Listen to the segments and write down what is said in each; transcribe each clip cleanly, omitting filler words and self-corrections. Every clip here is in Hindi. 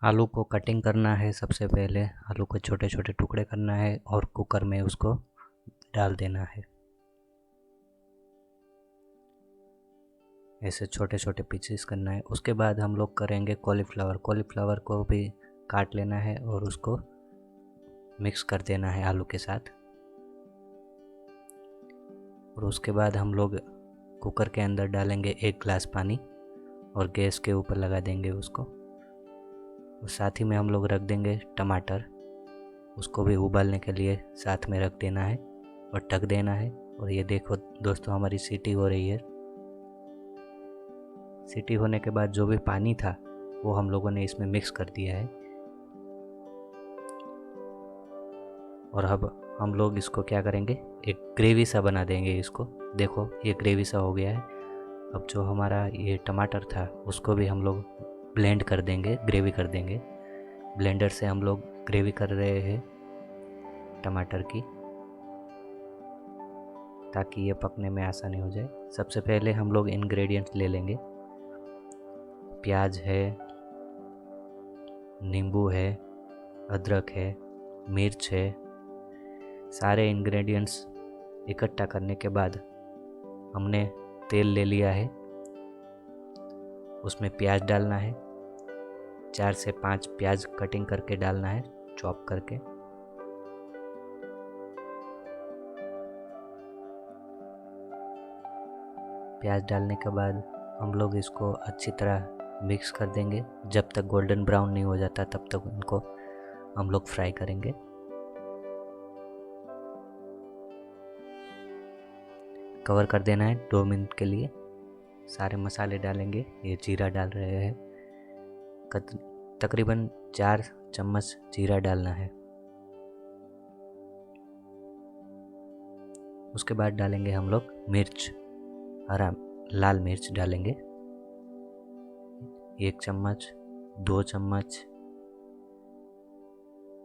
आलू को कटिंग करना है। सबसे पहले आलू को छोटे छोटे टुकड़े करना है और कुकर में उसको डाल देना है। ऐसे छोटे छोटे पीसेस करना है। उसके बाद हम लोग करेंगे कॉलीफ्लावर। कॉलीफ्लावर को भी काट लेना है और उसको मिक्स कर देना है आलू के साथ। और उसके बाद हम लोग कुकर के अंदर डालेंगे 1 गिलास पानी और गैस के ऊपर लगा देंगे उसको। और साथ ही में हम लोग रख देंगे टमाटर, उसको भी उबालने के लिए साथ में रख देना है और ढक देना है। और ये देखो दोस्तों, हमारी सीटी हो रही है। सीटी होने के बाद जो भी पानी था वो हम लोगों ने इसमें मिक्स कर दिया है। और अब हम लोग इसको क्या करेंगे, एक ग्रेवी सा बना देंगे इसको। देखो ये ग्रेवी सा हो गया है। अब जो हमारा ये टमाटर था उसको भी हम लोग ब्लेंड कर देंगे, ग्रेवी कर देंगे। ब्लेंडर से हम लोग ग्रेवी कर रहे हैं टमाटर की, ताकि ये पकने में आसानी हो जाए। सबसे पहले हम लोग इंग्रेडिएंट्स ले लेंगे। प्याज है, नींबू है, अदरक है, मिर्च है। सारे इंग्रेडिएंट्स इकट्ठा करने के बाद हमने तेल ले लिया है, उसमें प्याज डालना है। 4 से 5 प्याज कटिंग करके डालना है, चॉप करके। प्याज डालने के बाद हम लोग इसको अच्छी तरह मिक्स कर देंगे। जब तक गोल्डन ब्राउन नहीं हो जाता तब तक उनको हम लोग फ्राई करेंगे। कवर कर देना है 2 मिनट के लिए। सारे मसाले डालेंगे। ये जीरा डाल रहे हैं, तकरीबन 4 चम्मच जीरा डालना है। उसके बाद डालेंगे हम लोग मिर्च, हरा लाल मिर्च डालेंगे 1 चम्मच, 2 चम्मच,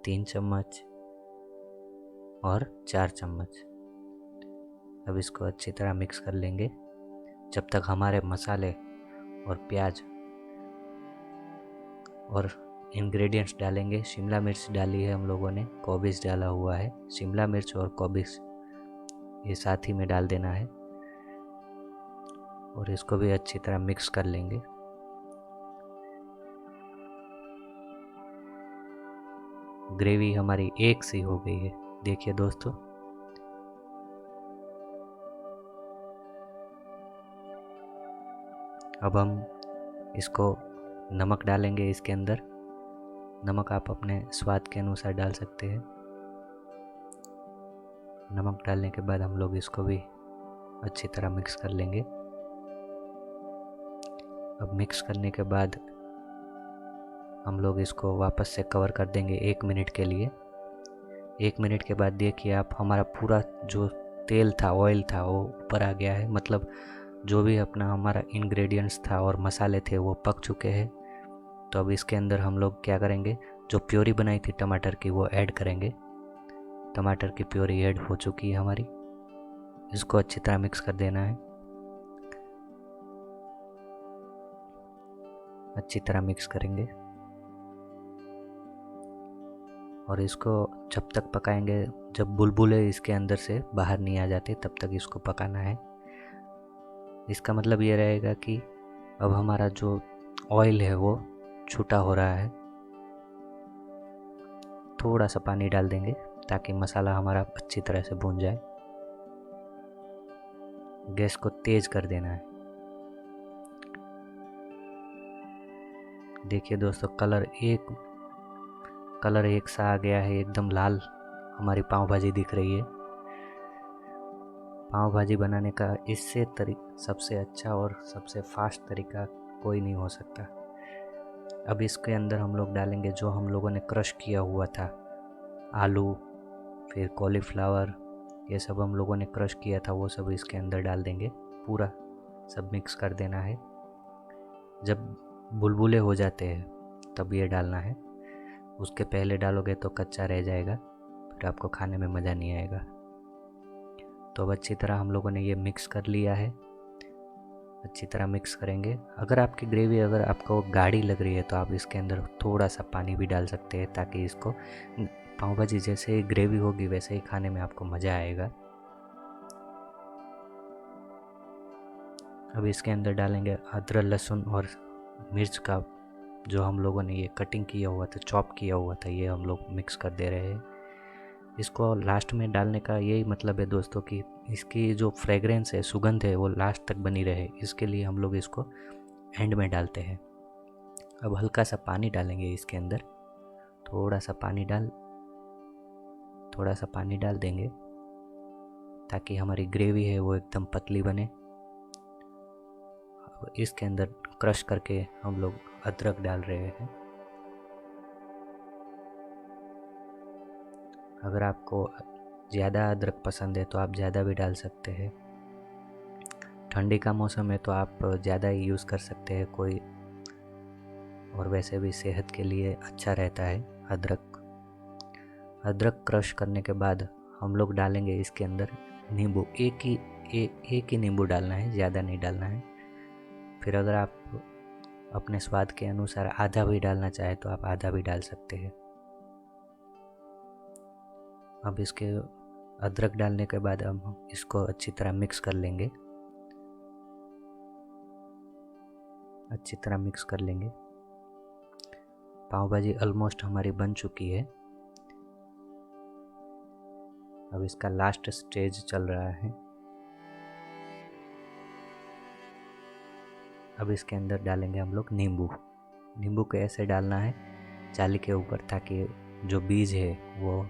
3 चम्मच और 4 चम्मच। अब इसको अच्छी तरह मिक्स कर लेंगे जब तक हमारे मसाले और प्याज और इंग्रेडिएंट्स डालेंगे। शिमला मिर्च डाली है हम लोगों ने, कोबिस डाला हुआ है। शिमला मिर्च और कोबिस ये साथ ही में डाल देना है और इसको भी अच्छी तरह मिक्स कर लेंगे। ग्रेवी हमारी एक सी हो गई है, देखिए दोस्तों। अब हम इसको नमक डालेंगे इसके अंदर। नमक आप अपने स्वाद के अनुसार डाल सकते हैं। नमक डालने के बाद हम लोग इसको भी अच्छी तरह मिक्स कर लेंगे। अब मिक्स करने के बाद हम लोग इसको वापस से कवर कर देंगे 1 मिनट के लिए। 1 मिनट के बाद देखिए आप, हमारा पूरा जो तेल था, ऑयल था, वो ऊपर आ गया है। मतलब जो भी अपना हमारा इंग्रेडिएंट्स था और मसाले थे वो पक चुके हैं। तो अब इसके अंदर हम लोग क्या करेंगे, जो प्योरी बनाई थी टमाटर की वो ऐड करेंगे। टमाटर की प्योरी ऐड हो चुकी है हमारी। इसको अच्छी तरह मिक्स कर देना है। अच्छी तरह मिक्स करेंगे और इसको जब तक पकाएंगे, जब बुलबुले इसके अंदर से बाहर नहीं आ जाते तब तक इसको पकाना है। इसका मतलब ये रहेगा कि अब हमारा जो ऑयल है वो छूटा हो रहा है। थोड़ा सा पानी डाल देंगे ताकि मसाला हमारा अच्छी तरह से भून जाए। गैस को तेज कर देना है। देखिए दोस्तों, कलर एक सा आ गया है, एकदम लाल हमारी पाव भाजी दिख रही है। पाव भाजी बनाने का इससे सबसे अच्छा और सबसे फास्ट तरीका कोई नहीं हो सकता। अब इसके अंदर हम लोग डालेंगे जो हम लोगों ने क्रश किया हुआ था, आलू, फिर कॉलीफ्लावर, ये सब हम लोगों ने क्रश किया था, वो सब इसके अंदर डाल देंगे। पूरा सब मिक्स कर देना है। जब बुलबुले हो जाते हैं तब ये डालना है। उसके पहले डालोगे तो कच्चा रह जाएगा, फिर आपको खाने में मज़ा नहीं आएगा। तो अब अच्छी तरह हम लोगों ने ये मिक्स कर लिया है। अच्छी तरह मिक्स करेंगे। अगर आपकी ग्रेवी अगर आपको गाढ़ी लग रही है तो आप इसके अंदर थोड़ा सा पानी भी डाल सकते हैं, ताकि इसको पाव भाजी जैसे ग्रेवी होगी वैसे ही खाने में आपको मज़ा आएगा। अब इसके अंदर डालेंगे अदरक लहसुन और मिर्च का जो हम लोगों ने ये कटिंग किया हुआ था, चॉप किया हुआ था, ये हम लोग मिक्स कर दे रहे हैं। इसको लास्ट में डालने का यही मतलब है दोस्तों कि इसकी जो फ्रेगरेंस है, सुगंध है, वो लास्ट तक बनी रहे, इसके लिए हम लोग इसको एंड में डालते हैं। अब हल्का सा पानी डालेंगे इसके अंदर, थोड़ा सा पानी डाल देंगे ताकि हमारी ग्रेवी है वो एकदम पतली बने। अब इसके अंदर क्रश करके हम लोग अदरक डाल रहे हैं। अगर आपको ज़्यादा अदरक पसंद है तो आप ज़्यादा भी डाल सकते हैं। ठंडी का मौसम है तो आप ज़्यादा ही यूज़ कर सकते हैं कोई, और वैसे भी सेहत के लिए अच्छा रहता है अदरक क्रश करने के बाद हम लोग डालेंगे इसके अंदर नींबू। एक ही नींबू डालना है, ज़्यादा नहीं डालना है। फिर अगर आप अपने स्वाद के अनुसार आधा भी डालना चाहे तो आप आधा भी डाल सकते हैं। अब इसके अदरक डालने के बाद हम इसको अच्छी तरह मिक्स कर लेंगे, पाव भाजी ऑलमोस्ट हमारी बन चुकी है। अब इसका लास्ट स्टेज चल रहा है। अब इसके अंदर डालेंगे हम लोग नींबू को ऐसे डालना है जाली के ऊपर, ताकि जो बीज है वो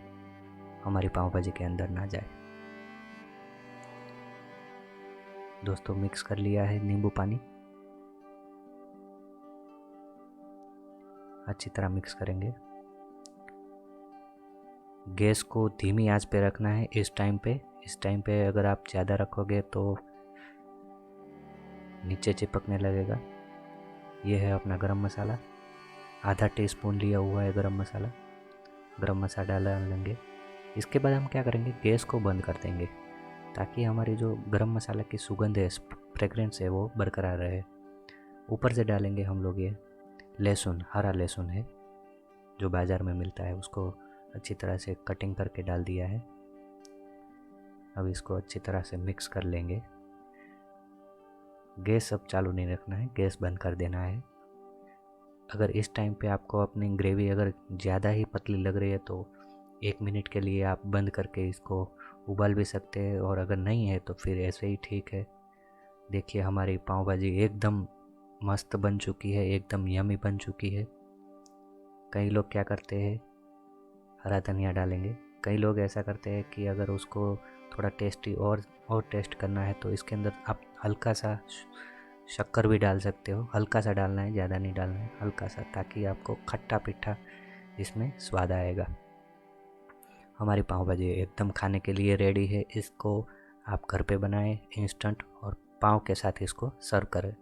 हमारी पाव भाजी के अंदर ना जाए। दोस्तों मिक्स कर लिया है नींबू पानी, अच्छी तरह मिक्स करेंगे। गैस को धीमी आंच पे रखना है इस टाइम पे अगर आप ज़्यादा रखोगे तो नीचे चिपकने लगेगा। ये है अपना गरम मसाला, आधा टीस्पून लिया हुआ है गरम मसाला डाल लेंगे। इसके बाद हम क्या करेंगे, गैस को बंद कर देंगे ताकि हमारी जो गरम मसाला की सुगंध है, फ्रेगरेंस है, वो बरकरार रहे। ऊपर से डालेंगे हम लोग ये हरा लहसुन है जो बाज़ार में मिलता है, उसको अच्छी तरह से कटिंग करके डाल दिया है। अब इसको अच्छी तरह से मिक्स कर लेंगे। गैस अब चालू नहीं रखना है, गैस बंद कर देना है। अगर इस टाइम पे आपको अपनी ग्रेवी अगर ज़्यादा ही पतली लग रही है तो 1 मिनट के लिए आप बंद करके इसको उबाल भी सकते हैं, और अगर नहीं है तो फिर ऐसे ही ठीक है। देखिए हमारी पाव भाजी एकदम मस्त बन चुकी है, एकदम यमी बन चुकी है। कई लोग क्या करते हैं, हरा धनिया डालेंगे। कई लोग ऐसा करते हैं कि अगर उसको थोड़ा टेस्टी और टेस्ट करना है तो इसके अंदर आप हल्का सा शक्कर भी डाल सकते हो। हल्का सा डालना है, ज़्यादा नहीं डालना है, हल्का सा, ताकि आपको खट्टा मीठा इसमें स्वाद आएगा। हमारी पाव भाजी एकदम खाने के लिए रेडी है। इसको आप घर पे बनाएं इंस्टेंट, और पाव के साथ इसको सर्व करें।